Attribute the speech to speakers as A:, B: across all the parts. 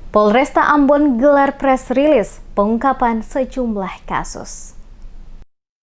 A: Polresta Ambon gelar press release pengungkapan sejumlah kasus.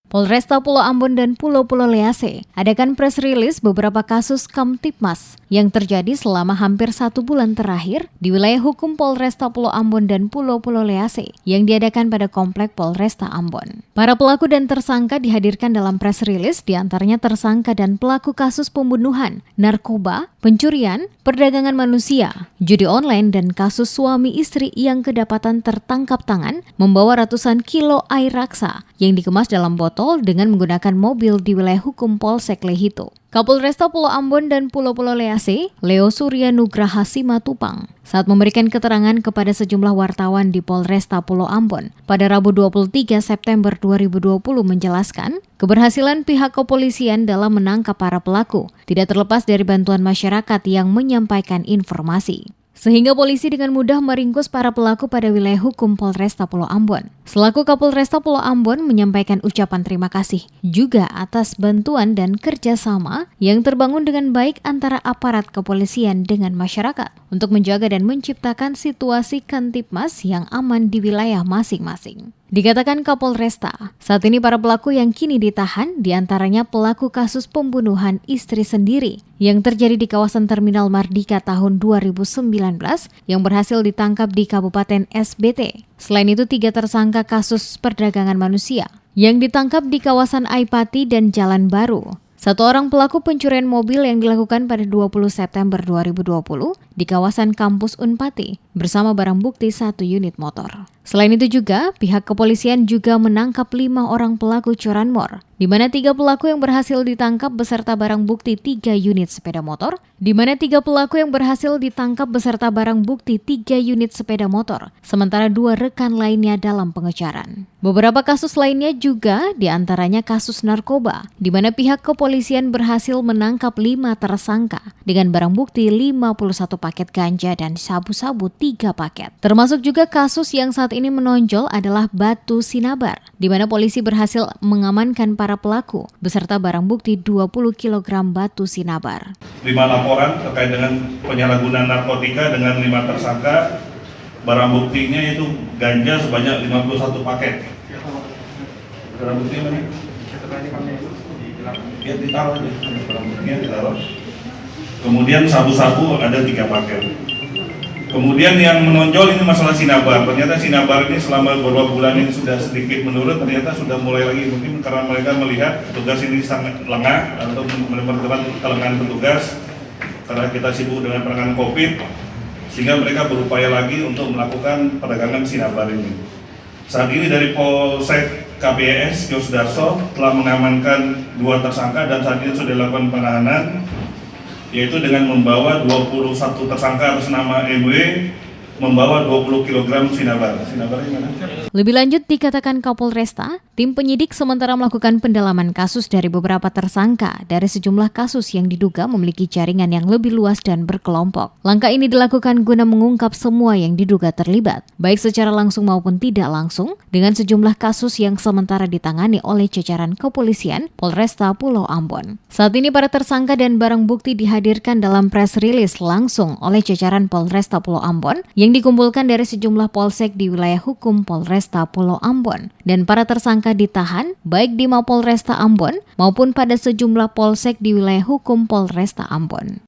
A: Polresta Pulau Ambon dan Pulau-Pulau Lease adakan press release beberapa kasus Kamtibmas yang terjadi selama hampir 1 bulan terakhir di wilayah hukum Polresta Pulau Ambon dan Pulau-Pulau Lease yang diadakan pada Komplek Polresta Ambon. Para pelaku dan tersangka dihadirkan dalam press release, diantaranya tersangka dan pelaku kasus pembunuhan, narkoba, pencurian, perdagangan manusia, judi online, dan kasus suami istri yang kedapatan tertangkap tangan membawa ratusan kilo air raksa yang dikemas dalam botol dengan menggunakan mobil di wilayah hukum Polsek Lehito. Kapolresta Pulau Ambon dan Pulau-Pulau Lease, Leo Surya Nugraha Simatupang, saat memberikan keterangan kepada sejumlah wartawan di Polresta Pulau Ambon pada Rabu 23 September 2020 menjelaskan keberhasilan pihak kepolisian dalam menangkap para pelaku tidak terlepas dari bantuan masyarakat yang menyampaikan informasi. Sehingga polisi dengan mudah meringkus para pelaku pada wilayah hukum Polresta Pulau Ambon. Selaku Kapolresta Pulau Ambon menyampaikan ucapan terima kasih juga atas bantuan dan kerjasama yang terbangun dengan baik antara aparat kepolisian dengan masyarakat untuk menjaga dan menciptakan situasi Kamtibmas yang aman di wilayah masing-masing. Dikatakan Kapolresta, saat ini para pelaku yang kini ditahan diantaranya pelaku kasus pembunuhan istri sendiri yang terjadi di kawasan Terminal Mardika tahun 2019 yang berhasil ditangkap di Kabupaten SBT. Selain itu 3 tersangka kasus perdagangan manusia yang ditangkap di kawasan Aipati dan Jalan Baru. 1 orang pelaku pencurian mobil yang dilakukan pada 20 September 2020 di kawasan kampus Unpati bersama barang bukti 1 unit motor. Selain itu juga, pihak kepolisian juga menangkap 5 orang pelaku curanmor, di mana 3 pelaku yang berhasil ditangkap beserta barang bukti 3 unit sepeda motor, sementara 2 rekan lainnya dalam pengejaran. Beberapa kasus lainnya juga diantaranya kasus narkoba, di mana pihak kepolisian berhasil menangkap 5 tersangka dengan barang bukti 51 paket ganja dan sabu-sabu 3 paket. Termasuk juga kasus yang saat ini menonjol adalah batu sinabar, di mana polisi berhasil mengamankan para pelaku beserta barang bukti 20 kg batu sinabar.
B: 5 laporan terkait dengan penyalahgunaan narkotika dengan 5 tersangka. Barang buktinya itu ganja sebanyak 51 paket. Barang bukti mana? Ya ditaruh aja. Barang buktinya ditaruh. Kemudian sabu-sabu ada 3 paket. Kemudian yang menonjol ini masalah sinabar. Ternyata sinabar ini selama beberapa bulan ini sudah sedikit menurun, ternyata sudah mulai lagi, mungkin karena mereka melihat petugas ini sangat lengah atau menemukan kelengahan petugas karena kita sibuk dengan penanganan COVID, sehingga mereka berupaya lagi untuk melakukan perdagangan sinabar ini. Saat ini dari Polsek KPS Yosdarso telah mengamankan 2 tersangka dan saat ini sudah dilakukan penahanan, yaitu dengan membawa 21 tersangka atas nama MW membawa 20 kg sinabar. Sinabarnya mana?
A: Lebih lanjut dikatakan Kapolresta, tim penyidik sementara melakukan pendalaman kasus dari beberapa tersangka dari sejumlah kasus yang diduga memiliki jaringan yang lebih luas dan berkelompok. Langkah ini dilakukan guna mengungkap semua yang diduga terlibat, baik secara langsung maupun tidak langsung, dengan sejumlah kasus yang sementara ditangani oleh jajaran kepolisian Polresta Pulau Ambon. Saat ini para tersangka dan barang bukti dihadirkan dalam press release langsung oleh jajaran Polresta Pulau Ambon yang dikumpulkan dari sejumlah polsek di wilayah hukum Polresta Pulau Ambon, dan para tersangka ditahan baik di Mapolresta Ambon maupun pada sejumlah polsek di wilayah hukum Polresta Ambon.